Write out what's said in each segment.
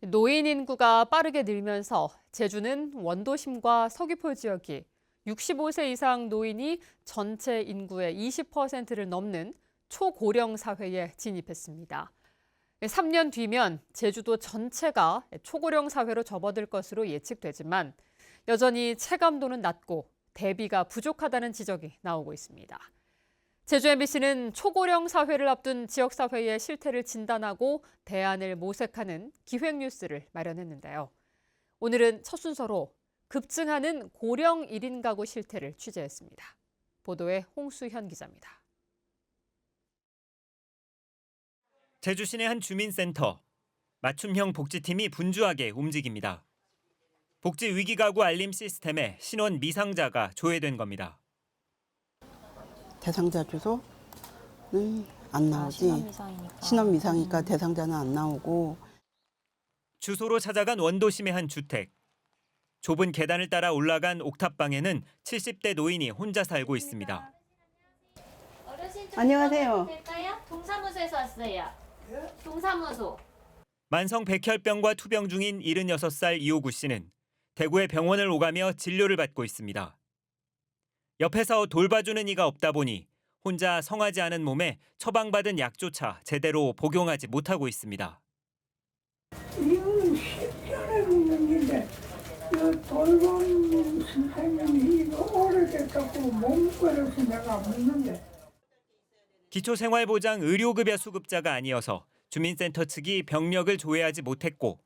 노인 인구가 빠르게 늘면서 제주는 원도심과 서귀포 지역이 65세 이상 노인이 전체 인구의 20%를 넘는 초고령 사회에 진입했습니다. 3년 뒤면 제주도 전체가 초고령 사회로 접어들 것으로 예측되지만 여전히 체감도는 낮고 대비가 부족하다는 지적이 나오고 있습니다. 제주 MBC는 초고령 사회를 앞둔 지역사회의 실태를 진단하고 대안을 모색하는 기획뉴스를 마련했는데요. 오늘은 첫 순서로 급증하는 고령 1인 가구 실태를 취재했습니다. 보도에 홍수현 기자입니다. 제주 시내 한 주민센터. 맞춤형 복지팀이 분주하게 움직입니다. 복지 위기 가구 알림 시스템에 신원 미상자가 조회된 겁니다. 대상자 주소는 안 나오지. 신원 미상이니까 대상자는 안 나오고. 주소로 찾아간 원도심의 한 주택. 좁은 계단을 따라 올라간 옥탑방에는 70대 노인이 혼자 살고 있습니다. 안녕하세요. 동사무소에서 왔어요. 동사무소. 만성 백혈병과 투병 중인 76살 이호구 씨는 대구의 병원을 오가며 진료를 받고 있습니다. 옆에서 돌봐주는 이가 없다 보니 혼자 성하지 않은 몸에 처방받은 약조차 제대로 복용하지 못하고 있습니다. 이거는 10년에 먹는데 돌봄 선생님이 이거 오래됐다고 몸거려서 내가 먹는데. 기초생활보장 의료급여 수급자가 아니어서 주민센터 측이 병력을 조회하지 못했고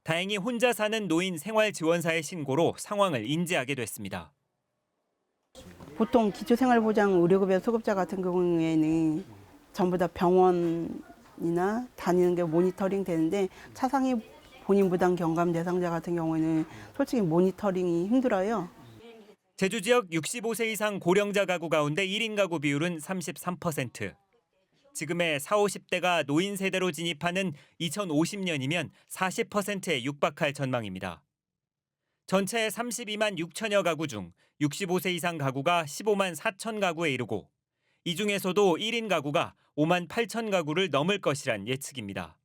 다행히 혼자 사는 노인 생활지원사의 신고로 상황을 인지하게 됐습니다. 보통 기초생활보장 의료급여 수급자 같은 경우에는 전부 다 병원이나 다니는 게 모니터링 되는데 차상위 본인 부담 경감 대상자 같은 경우에는 솔직히 모니터링이 힘들어요. 제주 지역 65세 이상 고령자 가구 가운데 1인 가구 비율은 33%. 지금의 40, 50대가 노인 세대로 진입하는 2050년이면 40%에 육박할 전망입니다. 전체 32만 6천여 가구 중 65세 이상 가구가 15만 4천 가구에 이르고 이 중에서도 1인 가구가 5만 8천 가구를 넘을 것이란 예측입니다.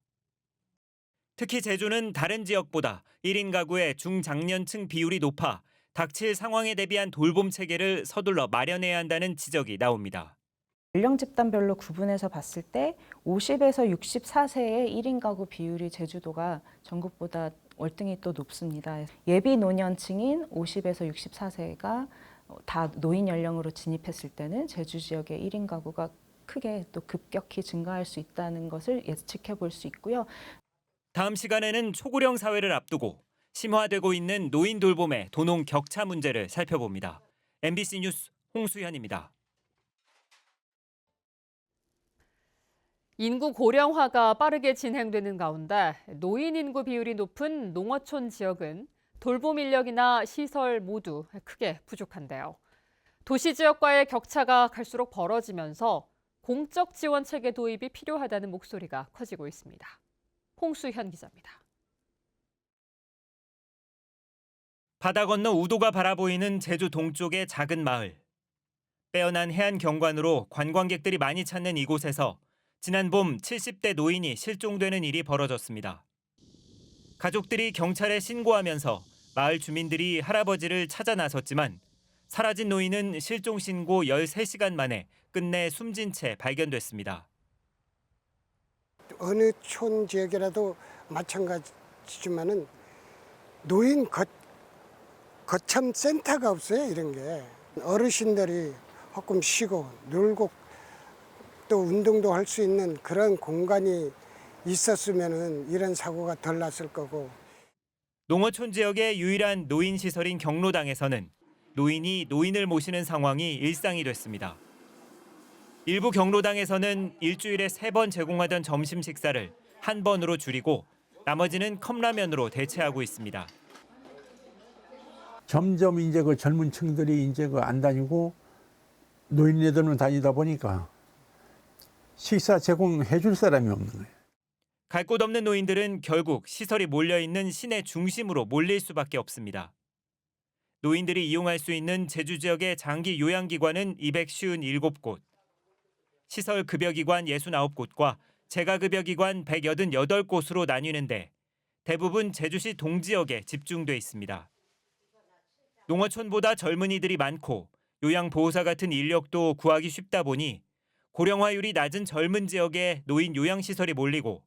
특히 제주는 다른 지역보다 1인 가구의 중장년층 비율이 높아 닥칠 상황에 대비한 돌봄 체계를 서둘러 마련해야 한다는 지적이 나옵니다. 연령 집단별로 구분해서 봤을 때 50에서 64세의 1인 가구 비율이 제주도가 전국보다 월등히 또 높습니다. 예비 노년층인 50에서 64세가 다 노인 연령으로 진입했을 때는 제주 지역의 1인 가구가 크게 또 급격히 증가할 수 있다는 것을 예측해 볼 수 있고요. 다음 시간에는 초고령 사회를 앞두고 심화되고 있는 노인 돌봄의 도농 격차 문제를 살펴봅니다. MBC 뉴스 홍수현입니다. 인구 고령화가 빠르게 진행되는 가운데 노인 인구 비율이 높은 농어촌 지역은 돌봄 인력이나 시설 모두 크게 부족한데요. 도시 지역과의 격차가 갈수록 벌어지면서 공적 지원 체계 도입이 필요하다는 목소리가 커지고 있습니다. 홍수현 기자입니다. 바다 건너 우도가 바라보이는 제주 동쪽의 작은 마을. 빼어난 해안 경관으로 관광객들이 많이 찾는 이곳에서 지난 봄 70대 노인이 실종되는 일이 벌어졌습니다. 가족들이 경찰에 신고하면서 마을 주민들이 할아버지를 찾아 나섰지만 사라진 노인은 실종 신고 13시간 만에 끝내 숨진 채 발견됐습니다. 어느 촌 지역이라도 마찬가지지만은 노인 거참 센터가 없어요. 이런 게 어르신들이 조금 쉬고 놀고 또 운동도 할 수 있는 그런 공간이 있었으면은 이런 사고가 덜 났을 거고. 농어촌 지역의 유일한 노인 시설인 경로당에서는 노인이 노인을 모시는 상황이 일상이 됐습니다. 일부 경로당에서는 일주일에 3번 제공하던 점심 식사를 한 번으로 줄이고 나머지는 컵라면으로 대체하고 있습니다. 점점 이제 그 젊은 층들이 이제 그 안 다니고 노인네들만 다니다 보니까 식사 제공해 줄 사람이 없는 거예요. 갈 곳 없는 노인들은 결국 시설이 몰려있는 시내 중심으로 몰릴 수밖에 없습니다. 노인들이 이용할 수 있는 제주 지역의 장기 요양기관은 257곳, 시설 급여기관 69곳과 재가급여기관 188곳으로 나뉘는데 대부분 제주시 동지역에 집중돼 있습니다. 농어촌보다 젊은이들이 많고 요양보호사 같은 인력도 구하기 쉽다 보니 고령화율이 낮은 젊은 지역에 노인 요양시설이 몰리고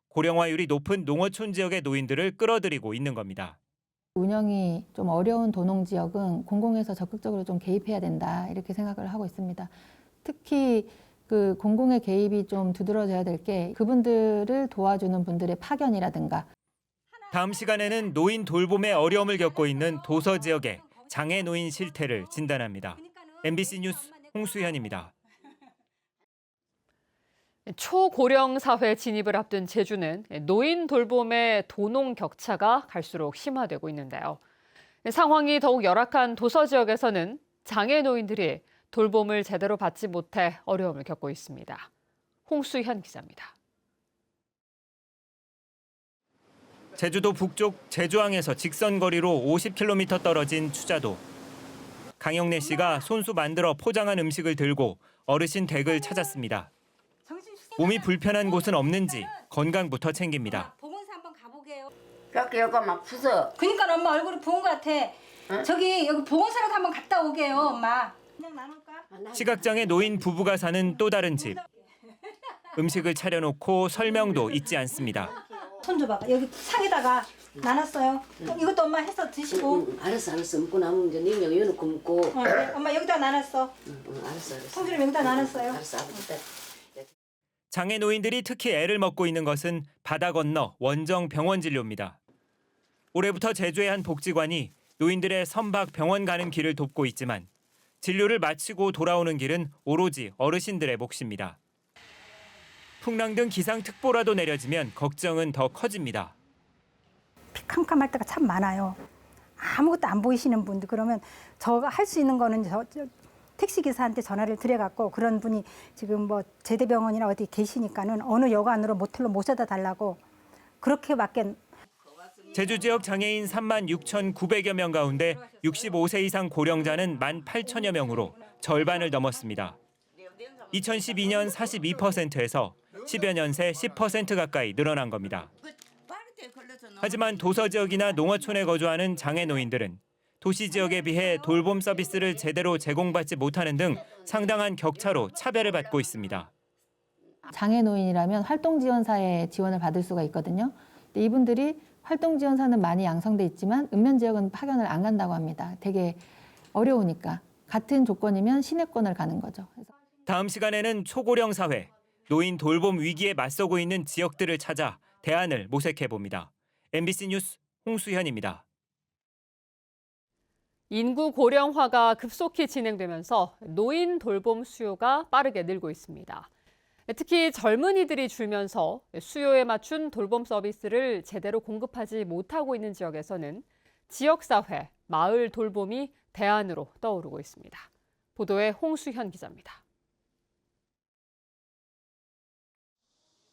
고령화율이 높은 농어촌 지역의 노인들을 끌어들이고 있는 겁니다. 운영이 좀 어려운 도농 지역은 공공에서 적극적으로 좀 개입해야 된다 이렇게 생각을 하고 있습니다. 특히 그 공공의 개입이 좀 두드러져야 될 게 그분들을 도와주는 분들의 파견이라든가. 다음 시간에는 노인 돌봄에 어려움을 겪고 있는 도서 지역의 장애 노인 실태를 진단합니다. MBC 뉴스 홍수현입니다. 초고령 사회 진입을 앞둔 제주는 노인 돌봄의 도농 격차가 갈수록 심화되고 있는데요. 상황이 더욱 열악한 도서 지역에서는 장애 노인들이 돌봄을 제대로 받지 못해 어려움을 겪고 있습니다. 홍수현 기자입니다. 제주도 북쪽 제주항에서 직선거리로 50km 떨어진 추자도. 강영래 씨가 손수 만들어 포장한 음식을 들고 어르신 댁을 찾았습니다. 몸이 불편한 곳은 없는지 건강부터 챙깁니다. 보건소 한번 가보게요. 뼈가 막 부서. 그러니까 엄마 얼굴이 부은 것 같아. 응? 저기 여기 보건소라도 한번 갔다 오게요, 엄마. 그냥 나눌까? 시각장애 노인 부부가 사는 또 다른 집. 음식을 차려놓고 설명도 잊지 않습니다. 손 줘봐봐. 여기 상에다가 나눴어요. 이것도 엄마 해서 드시고. 알았어. 먹고 남으면 이제 냉장 여놓고 먹고. 네. 엄마 여기다 나눴어. 알았어. 성주님 여기다 나눴어요. 알았어. 장애 노인들이 특히 애를 먹고 있는 것은 바다 건너 원정 병원 진료입니다. 올해부터 제주의 한 복지관이 노인들의 선박 병원 가는 길을 돕고 있지만 진료를 마치고 돌아오는 길은 오로지 어르신들의 몫입니다. 풍랑 등 기상특보라도 내려지면 걱정은 더 커집니다. 캄캄할 때가 참 많아요. 아무것도 안 보이시는 분들 그러면 저가 할 수 있는 거는 택시기사한테 전화를 드려갖고 그런 분이 지금 뭐 제대병원이나 어디 계시니까는 어느 여관으로 모텔로 모셔다 달라고 그렇게밖에. 제주 지역 장애인 36,900여 명 가운데 65세 이상 고령자는 18,000여 명으로 절반을 넘었습니다. 2012년 42%에서 10여 년 새 10% 가까이 늘어난 겁니다. 하지만 도서 지역이나 농어촌에 거주하는 장애 노인들은 도시 지역에 비해 돌봄 서비스를 제대로 제공받지 못하는 등 상당한 격차로 차별을 받고 있습니다. 장애 노인이라면 활동지원사의 지원을 받을 수가 있거든요. 근데 이분들이 활동지원사는 많이 양성돼 있지만 읍면 지역은 파견을 안 간다고 합니다. 되게 어려우니까 같은 조건이면 시내권을 가는 거죠. 다음 시간에는 초고령 사회, 노인 돌봄 위기에 맞서고 있는 지역들을 찾아 대안을 모색해 봅니다. MBC 뉴스 홍수현입니다. 인구 고령화가 급속히 진행되면서 노인 돌봄 수요가 빠르게 늘고 있습니다. 특히 젊은이들이 줄면서 수요에 맞춘 돌봄 서비스를 제대로 공급하지 못하고 있는 지역에서는 지역사회, 마을 돌봄이 대안으로 떠오르고 있습니다. 보도에 홍수현 기자입니다.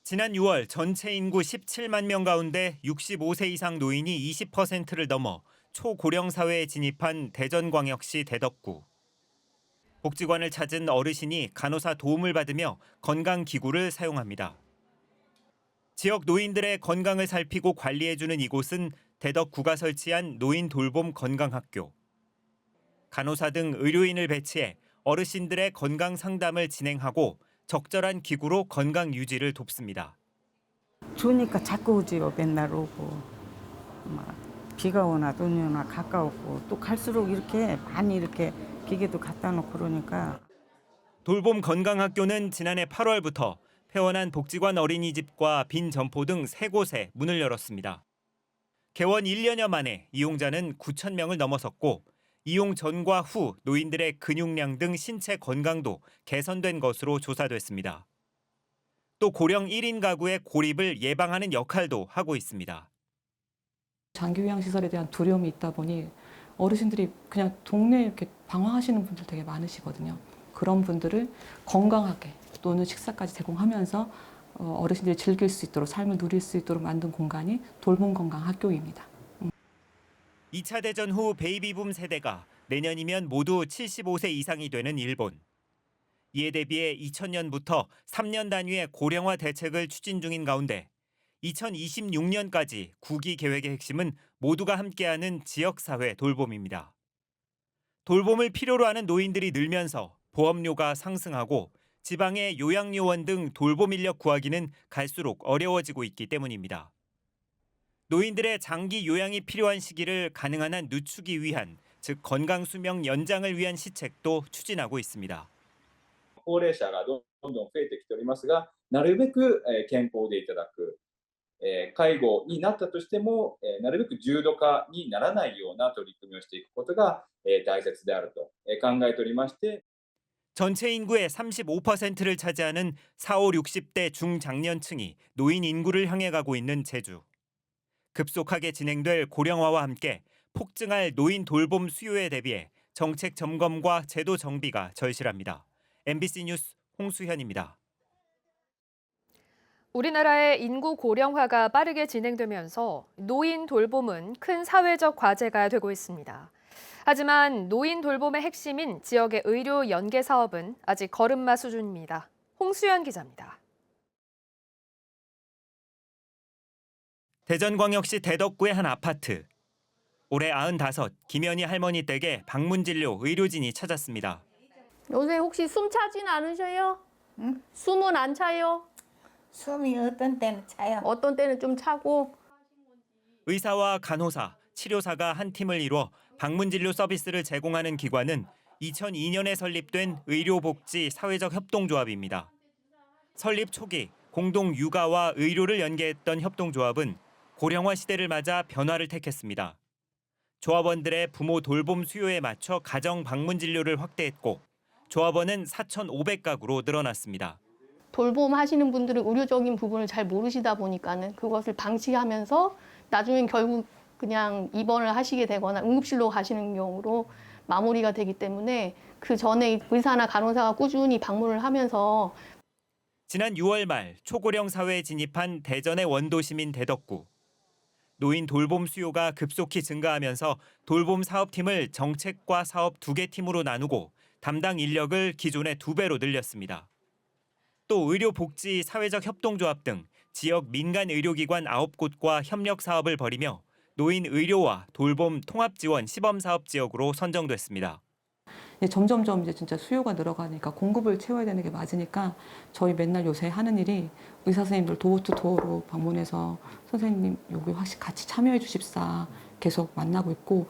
지난 6월 전체 인구 17만 명 가운데 65세 이상 노인이 20%를 넘어 초고령 사회에 진입한 대전광역시 대덕구. 복지관을 찾은 어르신이 간호사 도움을 받으며 건강기구를 사용합니다. 지역 노인들의 건강을 살피고 관리해주는 이곳은 대덕구가 설치한 노인 돌봄 건강학교. 간호사 등 의료인을 배치해 어르신들의 건강 상담을 진행하고 적절한 기구로 건강 유지를 돕습니다. 좋으니까 자꾸 오지요. 맨날 오고. 막 비가 오나 눈이 오나 가까웠고 또 갈수록 이렇게 많이 이렇게 기계도 갖다 놓고 그러니까. 돌봄 건강학교는 지난해 8월부터 폐원한 복지관 어린이집과 빈 점포 등 3곳에 문을 열었습니다. 개원 1년여 만에 이용자는 9천 명을 넘어섰고 이용 전과 후 노인들의 근육량 등 신체 건강도 개선된 것으로 조사됐습니다. 또 고령 1인 가구의 고립을 예방하는 역할도 하고 있습니다. 장기 요양시설에 대한 두려움이 있다 보니 어르신들이 그냥 동네에 이렇게 방황하시는 분들 되게 많으시거든요. 그런 분들을 건강하게 또는 식사까지 제공하면서 어르신들이 즐길 수 있도록 삶을 누릴 수 있도록 만든 공간이 돌봄 건강 학교입니다. 2차 대전 후 베이비붐 세대가 내년이면 모두 75세 이상이 되는 일본. 이에 대비해 2000년부터 3년 단위의 고령화 대책을 추진 중인 가운데 2026년까지 9기 계획의 핵심은 모두가 함께하는 지역사회 돌봄입니다. 돌봄을 필요로 하는 노인들이 늘면서 보험료가 상승하고 지방의 요양요원 등 돌봄 인력 구하기는 갈수록 어려워지고 있기 때문입니다. 노인들의 장기 요양이 필요한 시기를 가능한 한 늦추기 위한, 즉 건강 수명 연장을 위한 시책도 추진하고 있습니다. 高齢者がどんどん増えてきておりますが、なるべく健康でいただく、介護になったとしても、なるべく重度化にならないような取り組みをしていくことが大切であると考えておりまして、 전체 인구의 35%를 차지하는 40, 60대 중장년층이 노인 인구를 향해 가고 있는 제주. 급속하게 진행될 고령화와 함께 폭증할 노인 돌봄 수요에 대비해 정책 점검과 제도 정비가 절실합니다. MBC 뉴스 홍수현입니다. 우리나라의 인구 고령화가 빠르게 진행되면서 노인 돌봄은 큰 사회적 과제가 되고 있습니다. 하지만 노인 돌봄의 핵심인 지역의 의료 연계 사업은 아직 걸음마 수준입니다. 홍수연 기자입니다. 대전광역시 대덕구의 한 아파트. 올해 95, 김연희 할머니 댁에 방문진료 의료진이 찾았습니다. 요새 혹시 숨 차진 않으셔요? 응? 숨은 안 차요? 숨이 어떤 때는 차요. 어떤 때는 좀 차고. 의사와 간호사, 치료사가 한 팀을 이뤄 방문진료 서비스를 제공하는 기관은 2002년에 설립된 의료복지 사회적 협동조합입니다. 설립 초기 공동 육아와 의료를 연계했던 협동조합은 고령화 시대를 맞아 변화를 택했습니다. 조합원들의 부모 돌봄 수요에 맞춰 가정 방문 진료를 확대했고 조합원은 4,500가구로 늘어났습니다. 돌봄 하시는 분들은 의료적인 부분을 잘 모르시다 보니까는 그것을 방치하면서 나중엔 결국 그냥 입원을 하시게 되거나 응급실로 가시는 경우로 마무리가 되기 때문에 그 전에 의사나 간호사가 꾸준히 방문을 하면서 지난 6월 말 초고령 사회에 진입한 대전의 원도시민 대덕구. 노인 돌봄 수요가 급속히 증가하면서 돌봄 사업팀을 정책과 사업 2개 팀으로 나누고 담당 인력을 기존의 2배로 늘렸습니다. 또 의료복지 사회적 협동조합 등 지역 민간 의료기관 9곳과 협력 사업을 벌이며 노인 의료와 돌봄 통합지원 시범사업 지역으로 선정됐습니다. 점점점 이제 진짜 수요가 늘어가니까 공급을 채워야 되는 게 맞으니까 저희 맨날 요새 하는 일이 의사 선생님들 도어투도어로 방문해서 선생님 여기 확실히 같이 참여해 주십사 계속 만나고 있고.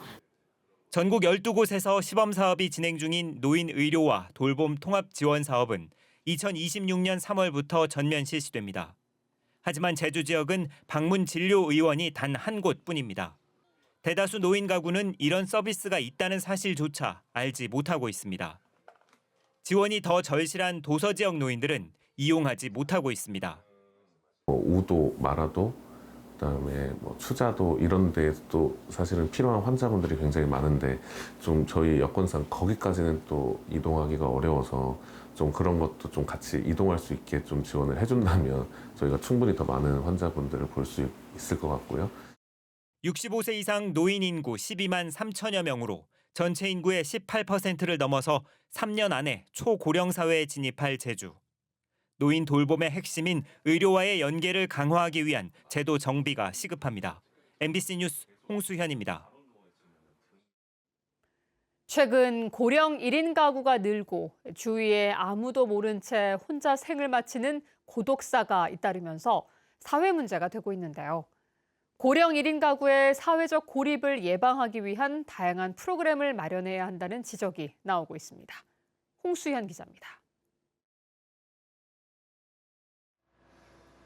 전국 12곳에서 시범사업이 진행 중인 노인 의료와 돌봄 통합 지원 사업은 2026년 3월부터 전면 실시됩니다. 하지만 제주 지역은 방문 진료 의원이 단 한 곳뿐입니다. 대다수 노인 가구는 이런 서비스가 있다는 사실조차 알지 못하고 있습니다. 지원이 더 절실한 도서 지역 노인들은 이용하지 못하고 있습니다. 우도, 마라도, 그다음에 추자도 이런 데도 사실은 필요한 환자분들이 굉장히 많은데 좀 저희 여건상 거기까지는 또 이동하기가 어려워서 좀 그런 것도 좀 같이 이동할 수 있게 좀 지원을 해준다면 저희가 충분히 더 많은 환자분들을 볼 수 있을 것 같고요. 65세 이상 노인 인구 12만 3천여 명으로 전체 인구의 18%를 넘어서 3년 안에 초고령 사회에 진입할 제주. 노인 돌봄의 핵심인 의료와의 연계를 강화하기 위한 제도 정비가 시급합니다. MBC 뉴스 홍수현입니다. 최근 고령 1인 가구가 늘고 주위에 아무도 모른 채 혼자 생을 마치는 고독사가 잇따르면서 사회 문제가 되고 있는데요. 고령 1인 가구의 사회적 고립을 예방하기 위한 다양한 프로그램을 마련해야 한다는 지적이 나오고 있습니다. 홍수현 기자입니다.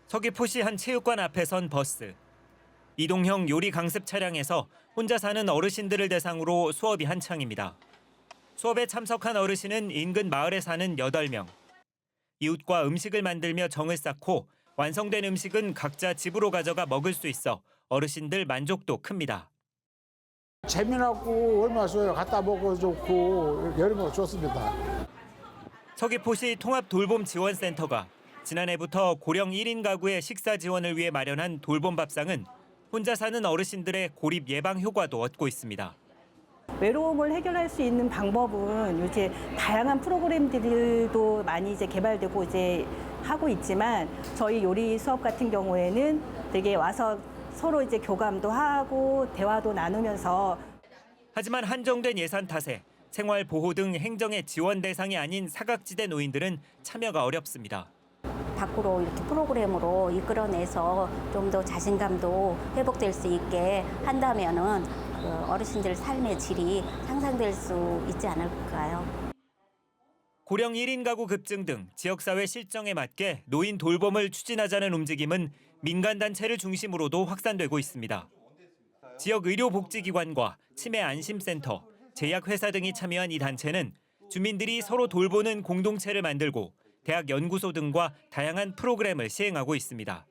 서귀포시 한 체육관 앞에 선 버스. 이동형 요리 강습 차량에서 혼자 사는 어르신들을 대상으로 수업이 한창입니다. 수업에 참석한 어르신은 인근 마을에 사는 8명. 이웃과 음식을 만들며 정을 쌓고 완성된 음식은 각자 집으로 가져가 먹을 수 있어 어르신들 만족도 큽니다. 재미나고 얼마나 좋아요. 갖다 먹어 좋고 여름에 좋습니다. 서귀포시 통합돌봄지원센터가 지난해부터 고령 1인 가구의 식사 지원을 위해 마련한 돌봄밥상은 혼자 사는 어르신들의 고립 예방 효과도 얻고 있습니다. 외로움을 해결할 수 있는 방법은 이제 다양한 프로그램들도 많이 이제 개발되고 이제 하고 있지만 저희 요리 수업 같은 경우에는 되게 와서 서로 이제 교감도 하고 대화도 나누면서. 하지만 한정된 예산 탓에 생활 보호 등 행정의 지원 대상이 아닌 사각지대 노인들은 참여가 어렵습니다. 밖으로 이렇게 프로그램으로 이끌어내서 좀 더 자신감도 회복될 수 있게 한다면은 그 어르신들 삶의 질이 향상될 수 있지 않을까요? 고령 1인 가구 급증 등 지역사회 실정에 맞게 노인 돌봄을 추진하자는 움직임은 민간단체를 중심으로도 확산되고 있습니다. 지역 의료복지기관과 치매안심센터, 제약회사 등이 참여한 이 단체는 주민들이 서로 돌보는 공동체를 만들고 대학 연구소 등과 다양한 프로그램을 시행하고 있습니다.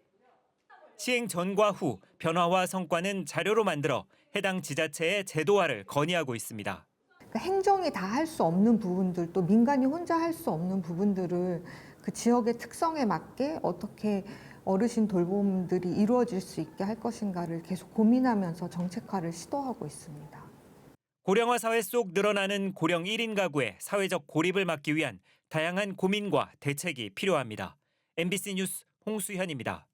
시행 전과 후 변화와 성과는 자료로 만들어 해당 지자체의 제도화를 건의하고 있습니다. 그러니까 행정이 다 할 수 없는 부분들, 또 민간이 혼자 할 수 없는 부분들을 그 지역의 특성에 맞게 어떻게 어르신 돌봄들이 이루어질 수 있게 할 것인가를 계속 고민하면서 정책화를 시도하고 있습니다. 고령화 사회 속 늘어나는 고령 1인 가구의 사회적 고립을 막기 위한 다양한 고민과 대책이 필요합니다. MBC 뉴스 홍수현입니다.